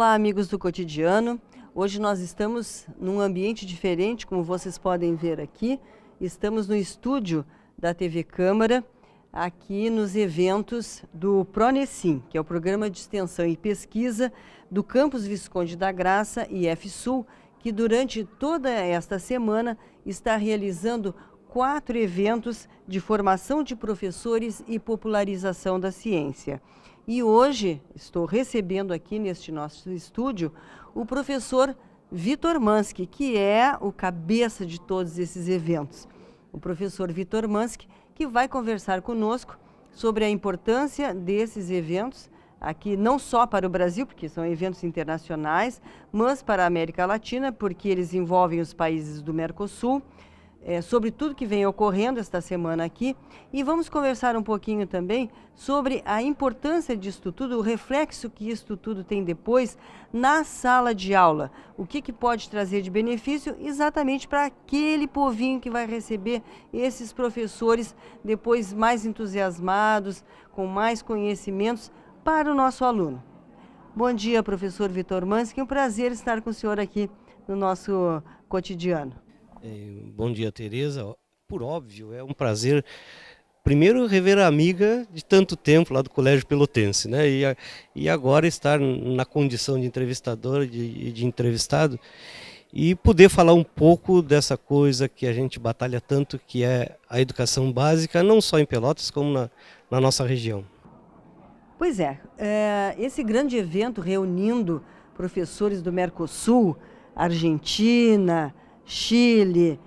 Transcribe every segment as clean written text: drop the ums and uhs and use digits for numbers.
Olá, amigos do Cotidiano. Hoje nós estamos num ambiente diferente, como vocês podem ver aqui. Estamos no estúdio da TV Câmara, aqui nos eventos do Pronecim, que é o Programa de Extensão e Pesquisa do Campus Visconde da Graça e FSul, que durante toda esta semana está realizando 4 eventos de formação de professores e popularização da ciência. E hoje estou recebendo aqui neste nosso estúdio o professor Vitor Mansky, que é o cabeça de todos esses eventos. O professor Vitor Mansky, que vai conversar conosco sobre a importância desses eventos, aqui não só para o Brasil, porque são eventos internacionais, mas para a América Latina, porque eles envolvem os países do Mercosul, sobre tudo que vem ocorrendo esta semana aqui, e vamos conversar um pouquinho também sobre a importância disso tudo, o reflexo que isso tudo tem depois na sala de aula, o que pode trazer de benefício exatamente para aquele povinho que vai receber esses professores depois mais entusiasmados, com mais conhecimentos para o nosso aluno. Bom dia, professor Vitor Mansky, um prazer estar com o senhor aqui no nosso cotidiano. Bom dia, Tereza. Por óbvio, é um prazer, primeiro, rever a amiga de tanto tempo lá do Colégio Pelotense, né? E agora estar na condição de entrevistador e de entrevistado e poder falar um pouco dessa coisa que a gente batalha tanto, que é a educação básica, não só em Pelotas, como na nossa região. Pois esse grande evento reunindo professores do Mercosul, Argentina, Chile,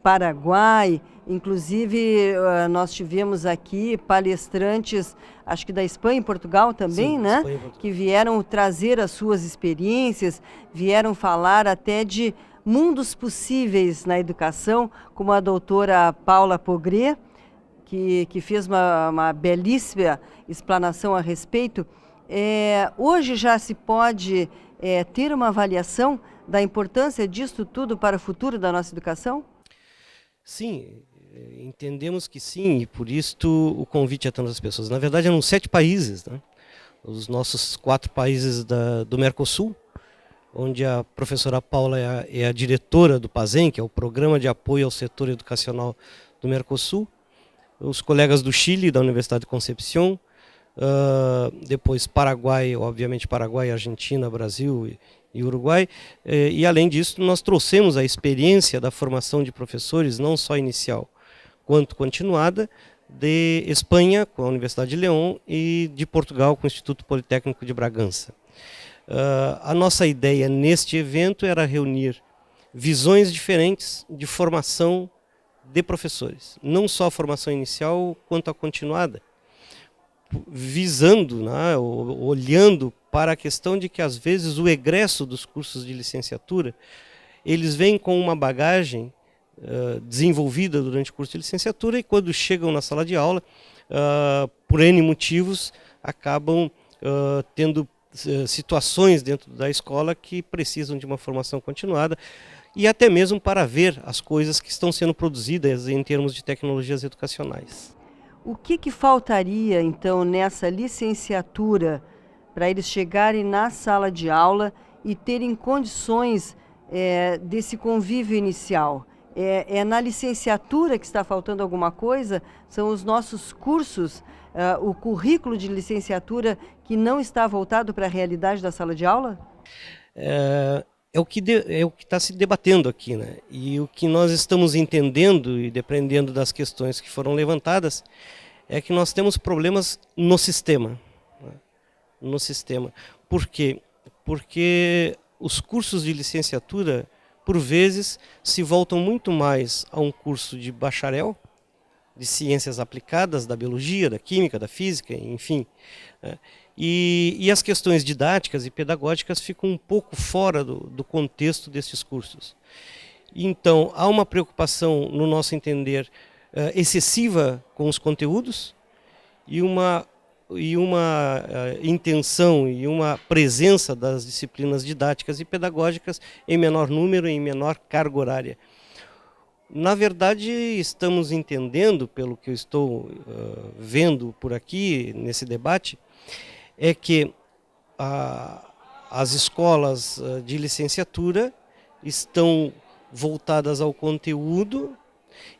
Paraguai, inclusive nós tivemos aqui palestrantes, acho que da Espanha e Portugal também, sim, né? Espanha, que vieram trazer as suas experiências, vieram falar até de mundos possíveis na educação, como a doutora Paula Pogre, que fez uma belíssima explanação a respeito. Hoje já se pode ter uma avaliação da importância disso tudo para o futuro da nossa educação? Sim, entendemos que sim, e por isso o convite a tantas pessoas. Na verdade, eram 7 países, né? Os nossos 4 países do Mercosul, onde a professora Paula é a diretora do PASEM, que é o Programa de Apoio ao Setor Educacional do Mercosul, os colegas do Chile, da Universidade de Concepción, depois Paraguai, obviamente Paraguai, Argentina, Brasil e Uruguai, e além disso nós trouxemos a experiência da formação de professores, não só inicial quanto continuada, de Espanha com a Universidade de León e de Portugal com o Instituto Politécnico de Bragança. A nossa ideia neste evento era reunir visões diferentes de formação de professores, não só a formação inicial quanto a continuada, visando, né, olhando para a questão de que às vezes o egresso dos cursos de licenciatura, eles vêm com uma bagagem desenvolvida durante o curso de licenciatura e quando chegam na sala de aula, por N motivos, acabam tendo situações dentro da escola que precisam de uma formação continuada e até mesmo para ver as coisas que estão sendo produzidas em termos de tecnologias educacionais. O que faltaria, então, nessa licenciatura para eles chegarem na sala de aula e terem condições desse convívio inicial? É na licenciatura que está faltando alguma coisa? São os nossos cursos, o currículo de licenciatura que não está voltado para a realidade da sala de aula? É o que está se debatendo aqui, né? E o que nós estamos entendendo e dependendo das questões que foram levantadas é que nós temos problemas no sistema. Né? No sistema. Por quê? Porque os cursos de licenciatura, por vezes, se voltam muito mais a um curso de bacharel, de ciências aplicadas, da biologia, da química, da física, enfim. Né? E as questões didáticas e pedagógicas ficam um pouco fora do contexto desses cursos. Então, há uma preocupação, no nosso entender, excessiva com os conteúdos e uma intenção e uma presença das disciplinas didáticas e pedagógicas em menor número e em menor carga horária. Na verdade, estamos entendendo, pelo que eu estou vendo por aqui nesse debate, é que As escolas de licenciatura estão voltadas ao conteúdo.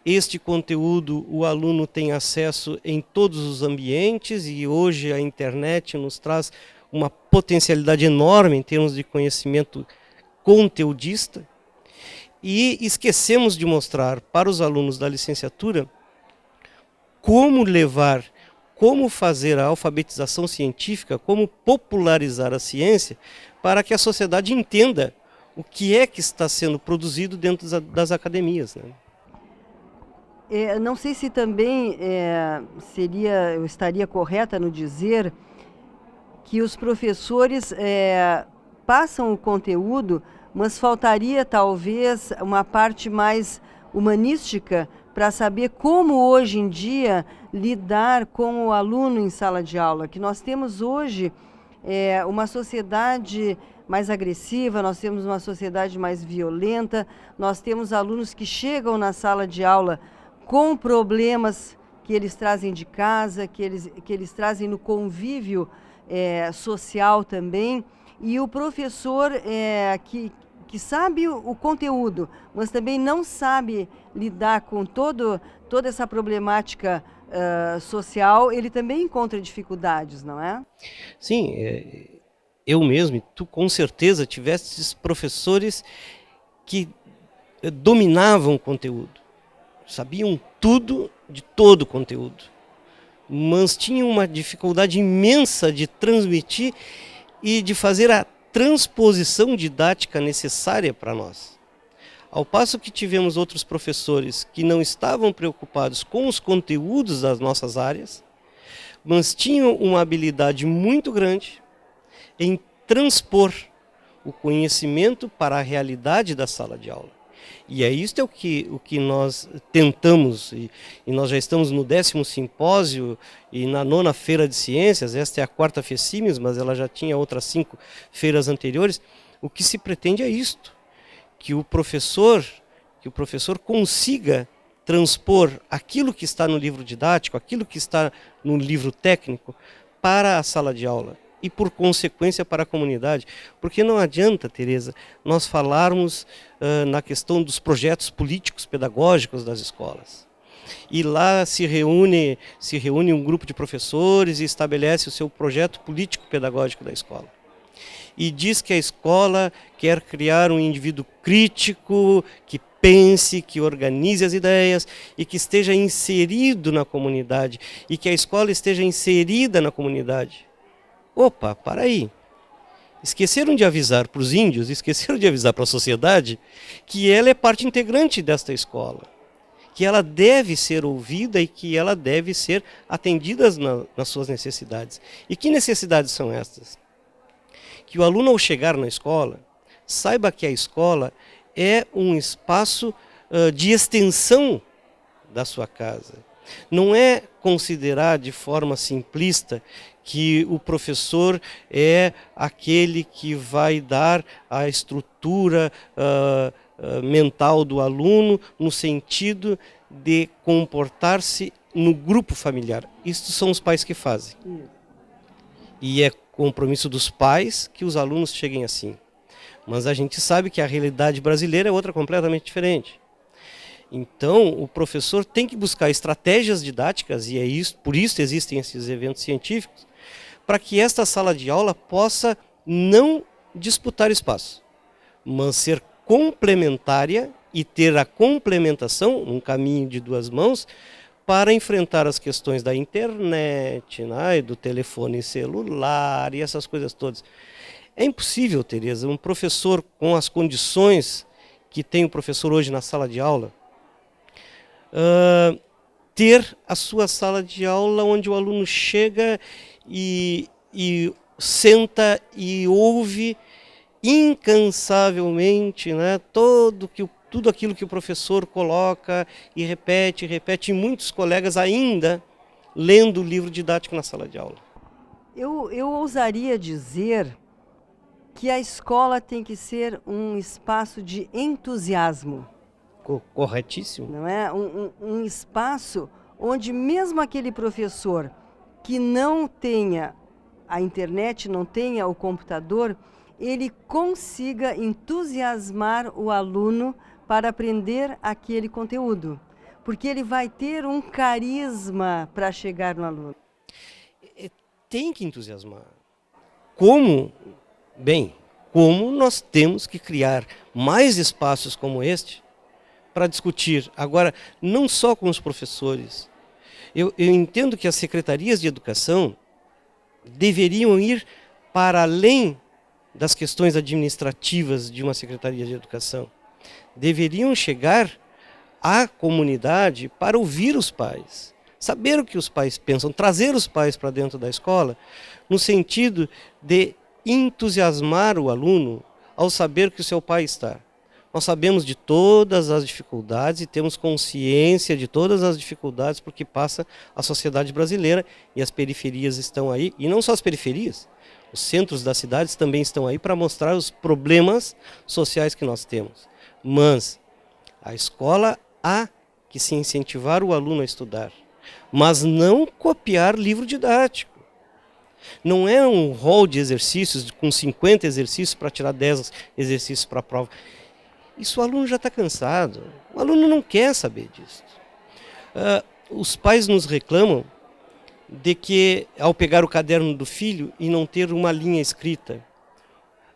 Este conteúdo o aluno tem acesso em todos os ambientes e hoje a internet nos traz uma potencialidade enorme em termos de conhecimento conteudista. E esquecemos de mostrar para os alunos da licenciatura como fazer a alfabetização científica, como popularizar a ciência para que a sociedade entenda o que é que está sendo produzido dentro das academias, né? Não sei se também eu estaria correta no dizer que os professores passam o conteúdo, mas faltaria talvez uma parte mais humanística para saber como hoje em dia lidar com o aluno em sala de aula, que nós temos hoje uma sociedade mais agressiva, nós temos uma sociedade mais violenta, nós temos alunos que chegam na sala de aula com problemas que eles trazem de casa, que eles trazem no convívio social também, e o professor que sabe o conteúdo, mas também não sabe lidar com toda essa problemática social, ele também encontra dificuldades, não é? Sim, eu mesmo, e tu com certeza tivestes professores que dominavam o conteúdo, sabiam tudo de todo o conteúdo, mas tinham uma dificuldade imensa de transmitir e de fazer a transposição didática necessária para nós. Ao passo que tivemos outros professores que não estavam preocupados com os conteúdos das nossas áreas, mas tinham uma habilidade muito grande em transpor o conhecimento para a realidade da sala de aula. E é isto o que nós tentamos, e nós já estamos no 10º simpósio e na 9ª Feira de Ciências, esta é a 4ª FECIMES, mas ela já tinha outras 5 feiras anteriores. O que se pretende é isto, que o professor consiga transpor aquilo que está no livro didático, aquilo que está no livro técnico, para a sala de aula. E, por consequência, para a comunidade. Porque não adianta, Tereza, nós falarmos na questão dos projetos políticos pedagógicos das escolas. E lá se reúne um grupo de professores e estabelece o seu projeto político pedagógico da escola. E diz que a escola quer criar um indivíduo crítico, que pense, que organize as ideias e que esteja inserido na comunidade. E que a escola esteja inserida na comunidade. Opa, para aí. Esqueceram de avisar para os índios, esqueceram de avisar para a sociedade que ela é parte integrante desta escola, que ela deve ser ouvida e que ela deve ser atendida nas suas necessidades. E que necessidades são estas? Que o aluno, ao chegar na escola, saiba que a escola é um espaço de extensão da sua casa. Não é considerar de forma simplista que o professor é aquele que vai dar a estrutura mental do aluno no sentido de comportar-se no grupo familiar. Isso são os pais que fazem. E é compromisso dos pais que os alunos cheguem assim. Mas a gente sabe que a realidade brasileira é outra completamente diferente. Então, o professor tem que buscar estratégias didáticas, e por isso existem esses eventos científicos, para que esta sala de aula possa não disputar espaço, mas ser complementária e ter a complementação, um caminho de duas mãos, para enfrentar as questões da internet, né, do telefone celular e essas coisas todas. É impossível, Tereza, um professor com as condições que tem o professor hoje na sala de aula, ter a sua sala de aula onde o aluno chega e senta e ouve incansavelmente, né, tudo aquilo que o professor coloca e repete, e muitos colegas ainda lendo o livro didático na sala de aula. Eu ousaria dizer que a escola tem que ser um espaço de entusiasmo. Corretíssimo. Não é? Um espaço onde mesmo aquele professor que não tenha a internet, não tenha o computador, ele consiga entusiasmar o aluno para aprender aquele conteúdo, porque ele vai ter um carisma para chegar no aluno. Tem que entusiasmar. Como? Bem, como nós temos que criar mais espaços como este para discutir. Agora, não só com os professores. Eu entendo que as secretarias de educação deveriam ir para além das questões administrativas de uma secretaria de educação. Deveriam chegar à comunidade para ouvir os pais, saber o que os pais pensam, trazer os pais para dentro da escola, no sentido de entusiasmar o aluno ao saber que o seu pai está. Nós sabemos de todas as dificuldades e temos consciência de todas as dificuldades porque passa a sociedade brasileira e as periferias estão aí, e não só as periferias, os centros das cidades também estão aí para mostrar os problemas sociais que nós temos. Mas a escola há que se incentivar o aluno a estudar, mas não copiar livro didático. Não é um rol de exercícios com 50 exercícios para tirar 10 exercícios para a prova. Isso o aluno já está cansado, o aluno não quer saber disso. Os pais nos reclamam de que, ao pegar o caderno do filho e não ter uma linha escrita,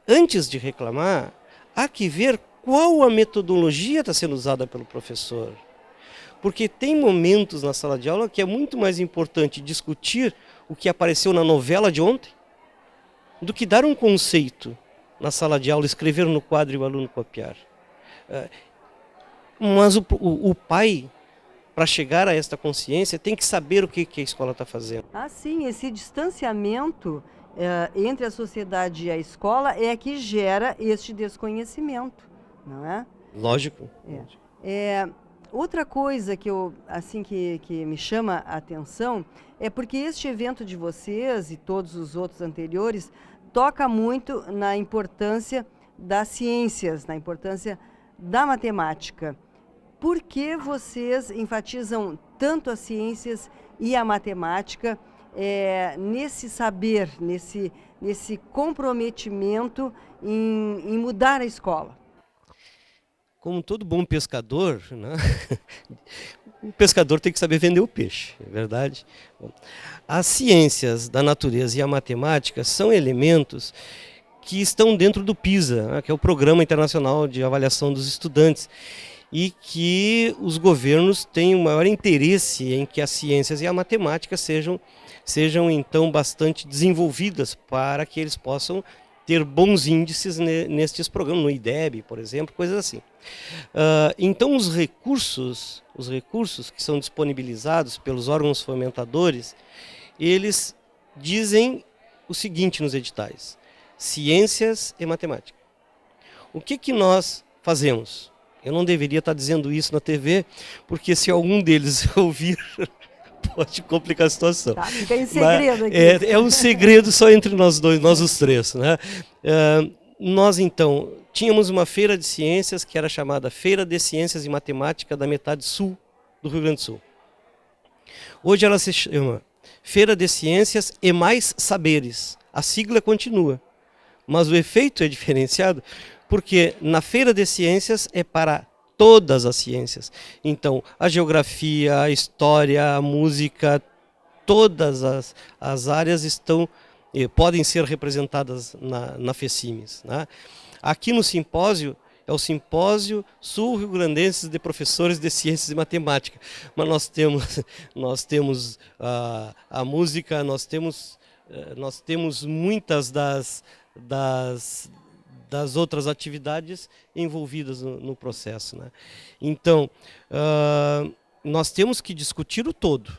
antes de reclamar, há que ver qual a metodologia está sendo usada pelo professor. Porque tem momentos na sala de aula que é muito mais importante discutir o que apareceu na novela de ontem do que dar um conceito na sala de aula, escrever no quadro e o aluno copiar. Mas o pai, para chegar a esta consciência, tem que saber o que a escola está fazendo. Sim, esse distanciamento entre a sociedade e a escola é que gera este desconhecimento, não é? Lógico. Outra coisa que que me chama a atenção é porque este evento de vocês e todos os outros anteriores toca muito na importância das ciências, na importância da matemática. Por que vocês enfatizam tanto as ciências e a matemática nesse saber, nesse comprometimento em mudar a escola? Como todo bom pescador, né? O pescador tem que saber vender o peixe, é verdade? Bom, as ciências da natureza e a matemática são elementos que estão dentro do PISA, né, que é o Programa Internacional de Avaliação dos Estudantes, e que os governos têm o maior interesse em que as ciências e a matemática sejam então bastante desenvolvidas para que eles possam ter bons índices nestes programas, no IDEB, por exemplo, coisas assim. Então os recursos que são disponibilizados pelos órgãos fomentadores, eles dizem o seguinte nos editais: ciências e matemática. O que nós fazemos? Eu não deveria estar dizendo isso na TV, porque se algum deles ouvir, pode complicar a situação. Tá, fica em segredo aqui. É um segredo só entre nós dois, nós os três, né? Nós, então, tínhamos uma feira de ciências que era chamada Feira de Ciências e Matemática da metade sul do Rio Grande do Sul. Hoje ela se chama Feira de Ciências e Mais Saberes. A sigla continua, mas o efeito é diferenciado porque na Feira de Ciências é para todas as ciências. Então, a geografia, a história, a música, todas as áreas podem ser representadas na FECIMES, né? Aqui no simpósio, é o Simpósio Sul-Rio-Grandenses de Professores de Ciências e Matemática. Mas nós temos a música, nós temos muitas das outras atividades envolvidas no processo, né? Então, nós temos que discutir o todo.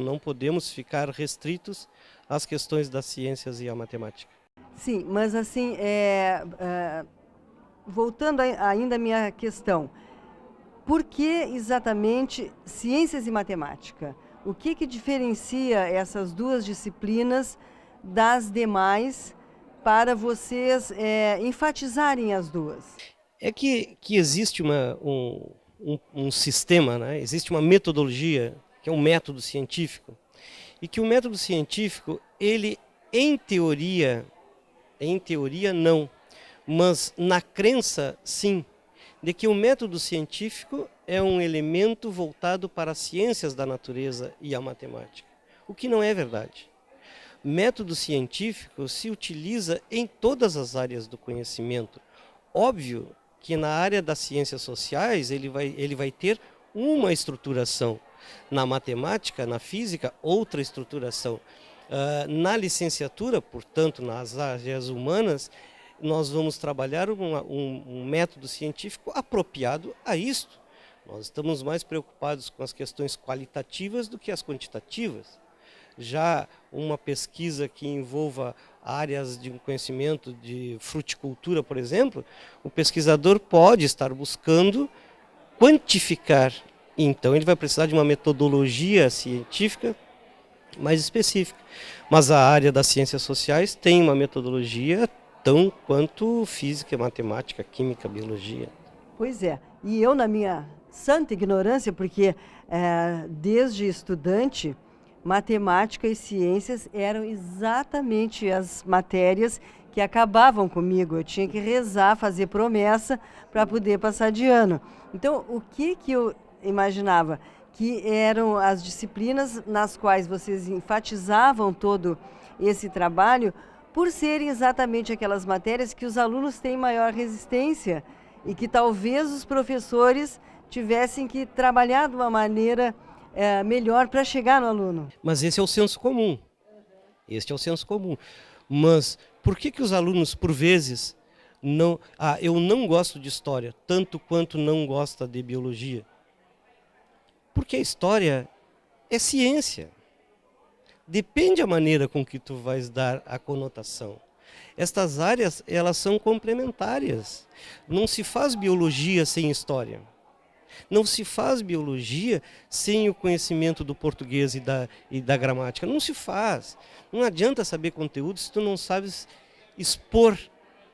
Não podemos ficar restritos às questões das ciências e à matemática. Sim, mas assim, voltando ainda à minha questão, por que exatamente ciências e matemática? O que diferencia essas duas disciplinas das demais para vocês enfatizarem as duas? É que existe um sistema, né? Existe uma metodologia, que é um método científico, e que o método científico, ele, em teoria, Em teoria, não. Mas na crença, sim, de que o método científico é um elemento voltado para as ciências da natureza e a matemática, o que não é verdade. Método científico se utiliza em todas as áreas do conhecimento. Óbvio que na área das ciências sociais ele vai ter uma estruturação. Na matemática, na física, outra estruturação. Na licenciatura, portanto, nas áreas humanas, nós vamos trabalhar um método científico apropriado a isto. Nós estamos mais preocupados com as questões qualitativas do que as quantitativas. Já uma pesquisa que envolva áreas de conhecimento de fruticultura, por exemplo, o pesquisador pode estar buscando quantificar. Então, ele vai precisar de uma metodologia científica mais específica. Mas a área das ciências sociais tem uma metodologia tão quanto física, matemática, química, biologia. Pois é. E eu, na minha santa ignorância, porque desde estudante, matemática e ciências eram exatamente as matérias que acabavam comigo. Eu tinha que rezar, fazer promessa para poder passar de ano. Então, o que eu imaginava? Que eram as disciplinas nas quais vocês enfatizavam todo esse trabalho por serem exatamente aquelas matérias que os alunos têm maior resistência e que talvez os professores tivessem que trabalhar de uma maneira melhor para chegar no aluno. Mas esse é o senso comum. Este é o senso comum. Mas por que os alunos, por vezes, não... eu não gosto de história, tanto quanto não gosta de biologia. Porque a história é ciência. Depende a maneira com que tu vais dar a conotação. Estas áreas, elas são complementares. Não se faz biologia sem história. Não se faz biologia sem o conhecimento do português e da gramática. Não se faz. Não adianta saber conteúdo se tu não sabes expor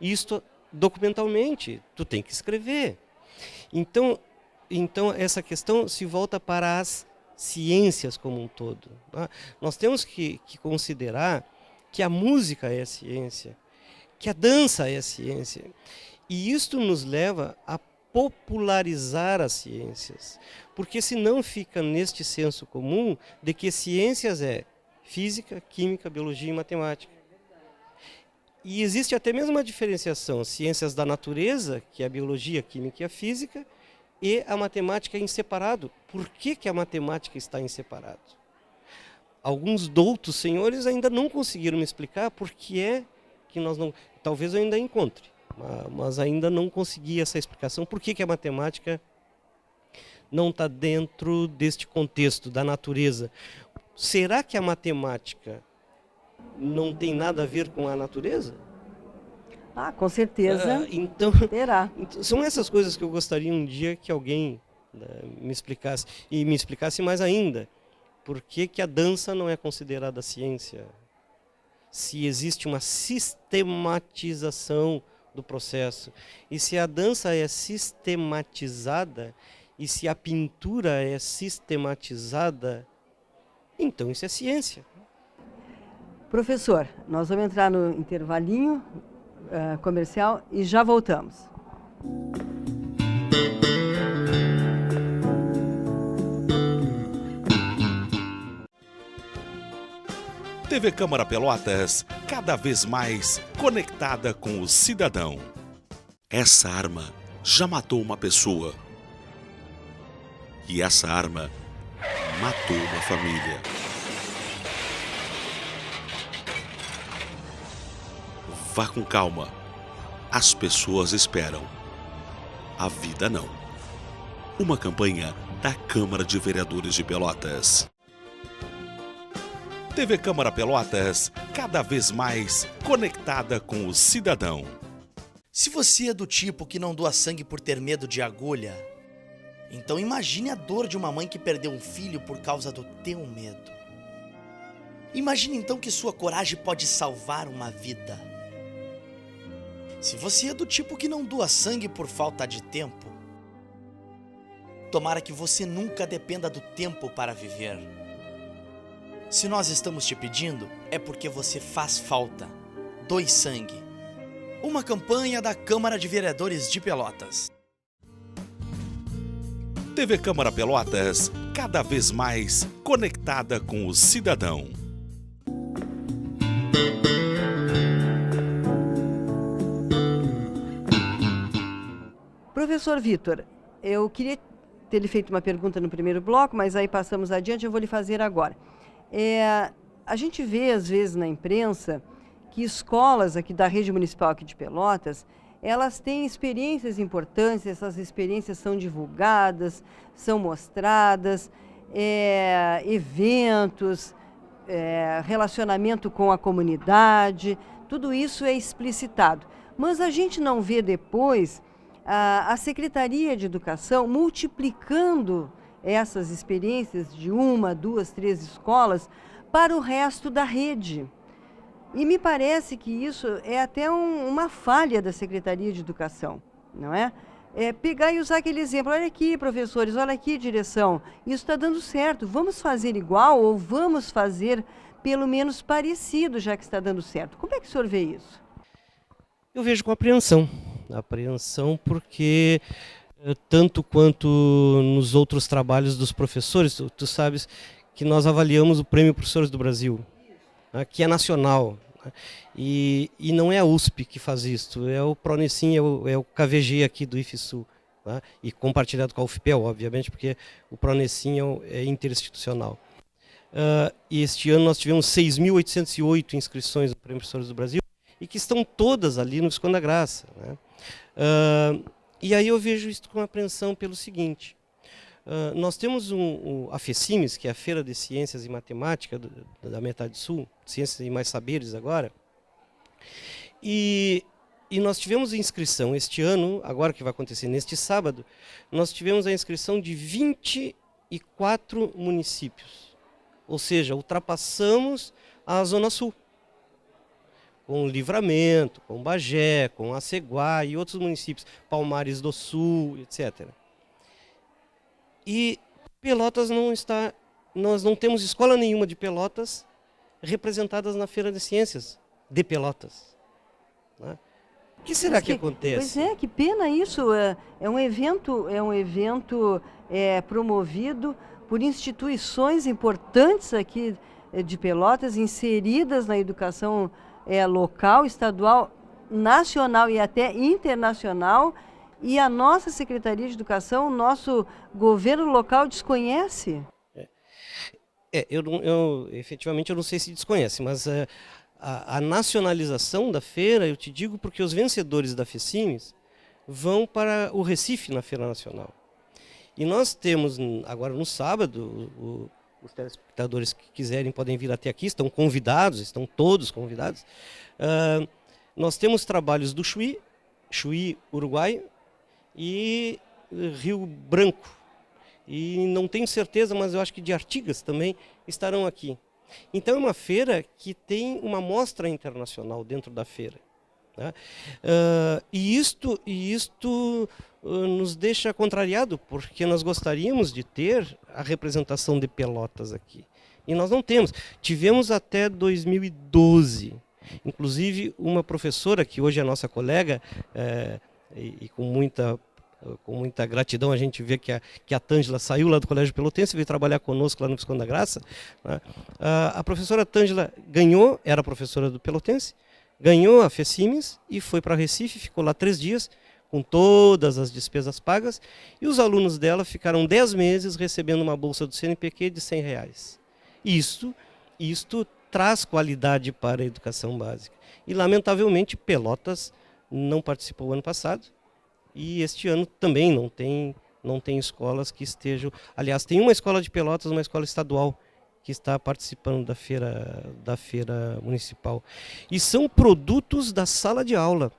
isto documentalmente. Tu tem que escrever. Então essa questão se volta para as ciências como um todo. Tá? Nós temos que considerar que a música é ciência, que a dança é ciência. E isto nos leva a popularizar as ciências, porque senão fica neste senso comum de que ciências é física, química, biologia e matemática. E existe até mesmo uma diferenciação, ciências da natureza, que é a biologia, a química e a física, e a matemática em separado. Por que a matemática está em separado? Alguns doutos senhores ainda não conseguiram me explicar por que é que nós não... Talvez eu ainda encontre, mas ainda não consegui essa explicação. Por que a matemática não está dentro deste contexto da natureza? Será que a matemática não tem nada a ver com a natureza? Com certeza então, terá. São essas coisas que eu gostaria um dia que alguém me explicasse. E me explicasse mais ainda. Por que a dança não é considerada ciência? Se existe uma sistematização do processo. E se a dança é sistematizada, e se a pintura é sistematizada, então isso é ciência. Professor, nós vamos entrar no intervalinho comercial e já voltamos. TV Câmara Pelotas, cada vez mais conectada com o cidadão. Essa arma já matou uma pessoa. E essa arma matou uma família. Vá com calma. As pessoas esperam. A vida não. Uma campanha da Câmara de Vereadores de Pelotas. TV Câmara Pelotas, cada vez mais conectada com o cidadão. Se você é do tipo que não doa sangue por ter medo de agulha, então imagine a dor de uma mãe que perdeu um filho por causa do teu medo. Imagine então que sua coragem pode salvar uma vida. Se você é do tipo que não doa sangue por falta de tempo, tomara que você nunca dependa do tempo para viver. Se nós estamos te pedindo, é porque você faz falta. Doe sangue. Uma campanha da Câmara de Vereadores de Pelotas. TV Câmara Pelotas, cada vez mais conectada com o cidadão. Professor Vitor, eu queria ter lhe feito uma pergunta no primeiro bloco, mas aí passamos adiante, eu vou lhe fazer agora. A gente vê, às vezes, na imprensa, que escolas aqui da rede municipal aqui de Pelotas, elas têm experiências importantes, essas experiências são divulgadas, são mostradas, eventos, relacionamento com a comunidade, tudo isso é explicitado. Mas a gente não vê depois a Secretaria de Educação multiplicando essas experiências de 1, 2, 3 escolas para o resto da rede. E me parece que isso é até uma falha da Secretaria de Educação, não é? Pegar e usar aquele exemplo, olha aqui, professores, olha aqui, direção, isso está dando certo, vamos fazer igual ou vamos fazer pelo menos parecido, já que está dando certo. Como é que o senhor vê isso? Eu vejo com apreensão. Apreensão porque, tanto quanto nos outros trabalhos dos professores, tu sabes que nós avaliamos o Prêmio Professores do Brasil, né, que é nacional. E não é a USP que faz isso, é o Pronecim, é o KVG aqui do IFSU, né? E compartilhado com a UFPEL, obviamente, porque o Pronecim é interinstitucional. E este ano nós tivemos 6.808 inscrições no Prêmio Professores do Brasil, e que estão todas ali no Visconde da Graça, né? E aí eu vejo isso com apreensão pelo seguinte, nós temos a FECIMES, que é a Feira de Ciências e Matemática da Metade Sul, Ciências e Mais Saberes agora, e nós tivemos a inscrição este ano, agora que vai acontecer neste sábado, nós tivemos a inscrição de 24 municípios, ou seja, ultrapassamos a Zona Sul, com Livramento, com Bagé, com Aceguá e outros municípios, Palmares do Sul, etc. E Pelotas não está, nós não temos escola nenhuma de Pelotas representadas na Feira de Ciências de Pelotas, né? O que será que acontece? Pois é, que pena isso. É um evento promovido por instituições importantes aqui de Pelotas, inseridas na educação local, estadual, nacional e até internacional, e a nossa Secretaria de Educação, o nosso governo local desconhece? Efetivamente eu não sei se desconhece, mas a nacionalização da feira, eu te digo porque os vencedores da FECIMES vão para o Recife na Feira Nacional. E nós temos, agora no sábado, os telespectadores que quiserem podem vir até aqui, estão convidados, estão todos convidados. Nós temos trabalhos do Chuí, Uruguai e Rio Branco. E não tenho certeza, mas eu acho que de Artigas também estarão aqui. Então é uma feira que tem uma mostra internacional dentro da feira, né? E isto nos deixa contrariado, porque nós gostaríamos de ter a representação de Pelotas aqui. E nós não temos. Tivemos até 2012. Inclusive, uma professora, que hoje é nossa colega, e com muita gratidão a gente vê que a Tângela saiu lá do Colégio Pelotense e veio trabalhar conosco lá no Visconde da Graça, né? A professora Tângela ganhou, era professora do Pelotense, ganhou a FECIMES e foi para Recife, ficou lá 3 dias, com todas as despesas pagas, e os alunos dela ficaram 10 meses recebendo uma bolsa do CNPq de R$100. Isto traz qualidade para a educação básica. E, lamentavelmente, Pelotas não participou ano passado, e este ano também não tem escolas que estejam... Aliás, tem uma escola de Pelotas, uma escola estadual, que está participando da feira municipal. E são produtos da sala de aula.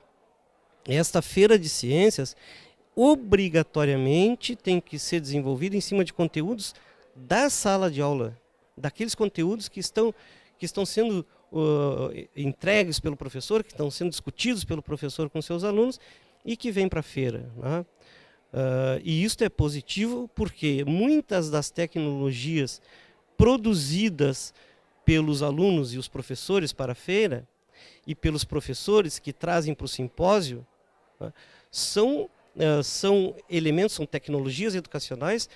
Esta feira de ciências, obrigatoriamente, tem que ser desenvolvida em cima de conteúdos da sala de aula, daqueles conteúdos que estão sendo entregues pelo professor, que estão sendo discutidos pelo professor com seus alunos, e que vem para a feira, né? E isso é positivo porque muitas das tecnologias produzidas pelos alunos e os professores para a feira e pelos professores que trazem para o simpósio, né, são elementos, são tecnologias educacionais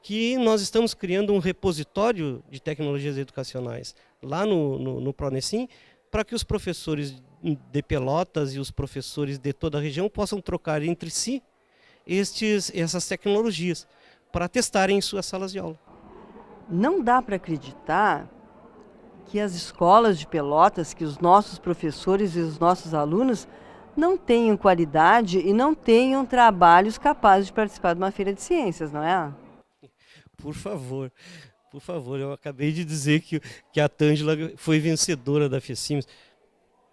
que nós estamos criando um repositório de tecnologias educacionais lá no Pronecim, para que os professores de Pelotas e os professores de toda a região possam trocar entre si essas tecnologias para testarem em suas salas de aula. Não dá para acreditar que as escolas de Pelotas, que os nossos professores e os nossos alunos não tenham qualidade e não tenham trabalhos capazes de participar de uma feira de ciências, não é? Por favor, eu acabei de dizer que a Tângela foi vencedora da FECIMES.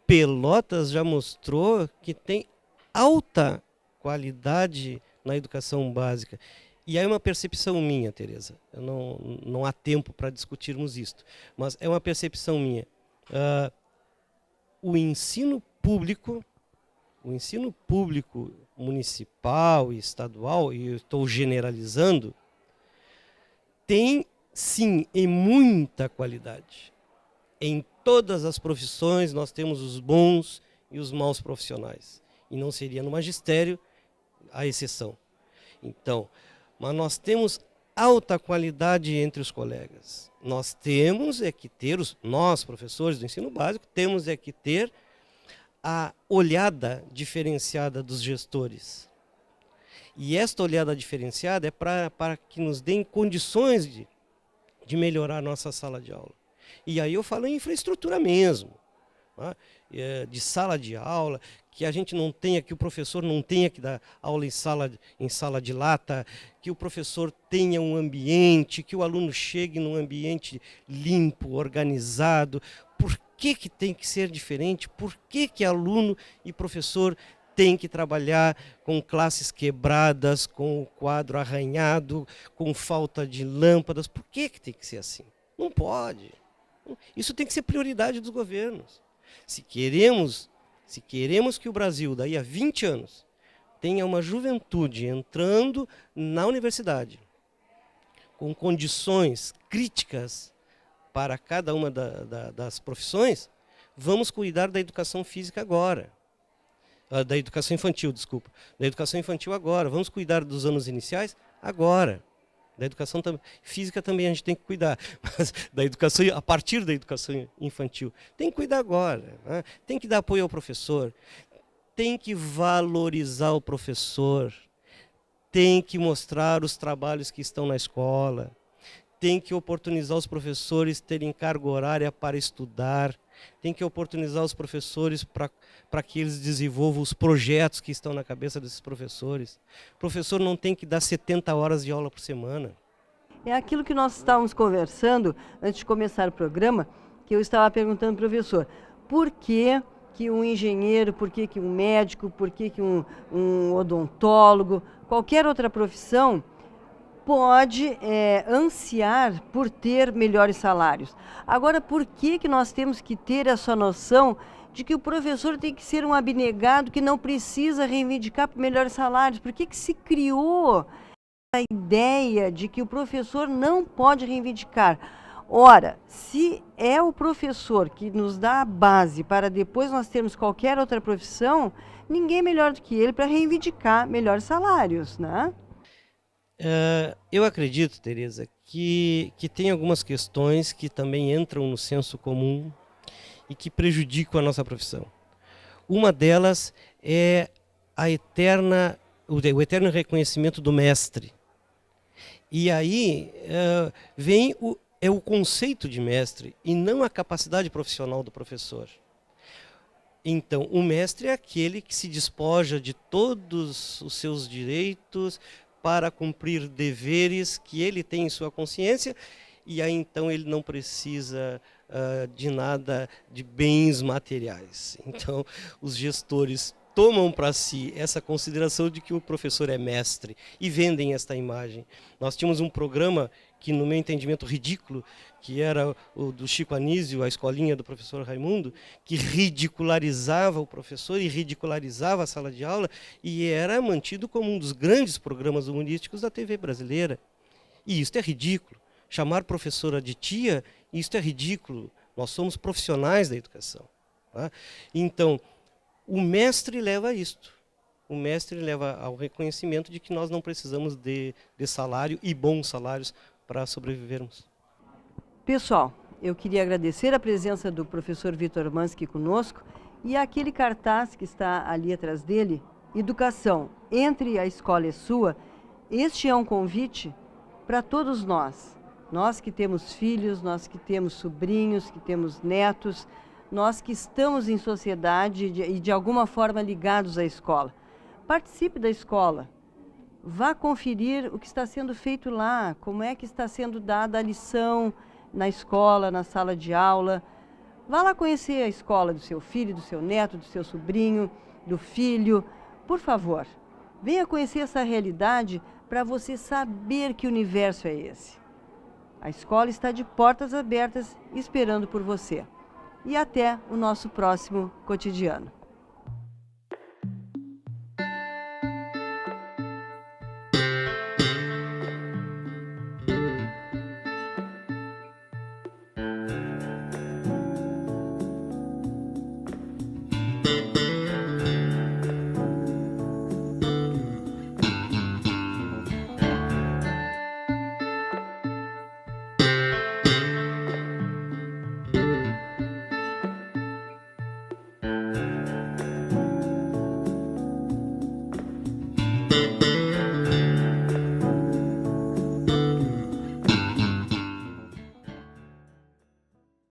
Pelotas já mostrou que tem alta qualidade na educação básica. E aí é uma percepção minha, Tereza. Não há tempo para discutirmos isto, mas é uma percepção minha. O ensino público municipal e estadual, e eu estou generalizando, tem sim e muita qualidade. Em todas as profissões nós temos os bons e os maus profissionais. E não seria no magistério a exceção. Então, mas nós temos alta qualidade entre os colegas. Nós temos que ter, nós professores do ensino básico, temos que ter a olhada diferenciada dos gestores. E esta olhada diferenciada é para que nos deem condições de melhorar a nossa sala de aula. E aí eu falo em infraestrutura mesmo, tá? De sala de aula, que a gente não tenha, que o professor não tenha que dar aula em sala de lata, que o professor tenha um ambiente, que o aluno chegue num ambiente limpo, organizado. Por que tem que ser diferente? Por que aluno e professor tem que trabalhar com classes quebradas, com o quadro arranhado, com falta de lâmpadas? Por que tem que ser assim? Não pode. Isso tem que ser prioridade dos governos. Se queremos que o Brasil, daí a 20 anos, tenha uma juventude entrando na universidade, com condições críticas para cada uma das profissões, vamos cuidar da educação física agora. Da educação infantil, desculpa. Da educação infantil agora. Vamos cuidar dos anos iniciais agora. Da educação física também a gente tem que cuidar, mas da educação, a partir da educação infantil, tem que cuidar agora, né? Tem que dar apoio ao professor, tem que valorizar o professor, tem que mostrar os trabalhos que estão na escola, tem que oportunizar os professores terem carga horária para estudar, tem que oportunizar os professores para que eles desenvolvam os projetos que estão na cabeça desses professores. O professor não tem que dar 70 horas de aula por semana. É aquilo que nós estávamos conversando antes de começar o programa, que eu estava perguntando ao professor, por que um engenheiro, por que um médico, por que um odontólogo, qualquer outra profissão, pode ansiar por ter melhores salários. Agora, por que nós temos que ter essa noção de que o professor tem que ser um abnegado que não precisa reivindicar por melhores salários? Por que se criou a ideia de que o professor não pode reivindicar? Ora, se é o professor que nos dá a base para depois nós termos qualquer outra profissão, ninguém é melhor do que ele para reivindicar melhores salários, né? Eu acredito, Tereza, que tem algumas questões que também entram no senso comum e que prejudicam a nossa profissão. Uma delas é o eterno reconhecimento do mestre. E aí vem o conceito de mestre e não a capacidade profissional do professor. Então, o mestre é aquele que se despoja de todos os seus direitos para cumprir deveres que ele tem em sua consciência, e aí então ele não precisa de nada de bens materiais. Então, os gestores tomam para si essa consideração de que o professor é mestre e vendem esta imagem. Nós tínhamos um programa que, no meu entendimento, ridículo, que era o do Chico Anísio, a escolinha do professor Raimundo, que ridicularizava o professor e ridicularizava a sala de aula e era mantido como um dos grandes programas humorísticos da TV brasileira. E isso é ridículo. Chamar professora de tia, isso é ridículo. Nós somos profissionais da educação. Tá? Então, o mestre leva a isto. O mestre leva ao reconhecimento de que nós não precisamos de salário e bons salários para sobrevivermos. Pessoal, eu queria agradecer a presença do professor Vitor Mansky conosco e aquele cartaz que está ali atrás dele, Educação, entre a escola é sua. Este é um convite para todos nós. Nós que temos filhos, nós que temos sobrinhos, que temos netos, nós que estamos em sociedade e de alguma forma ligados à escola. Participe da escola, vá conferir o que está sendo feito lá, como é que está sendo dada a lição na escola, na sala de aula. Vá lá conhecer a escola do seu filho, do seu neto, do seu sobrinho, do filho. Por favor, venha conhecer essa realidade para você saber que universo é esse. A escola está de portas abertas esperando por você. E até o nosso próximo cotidiano.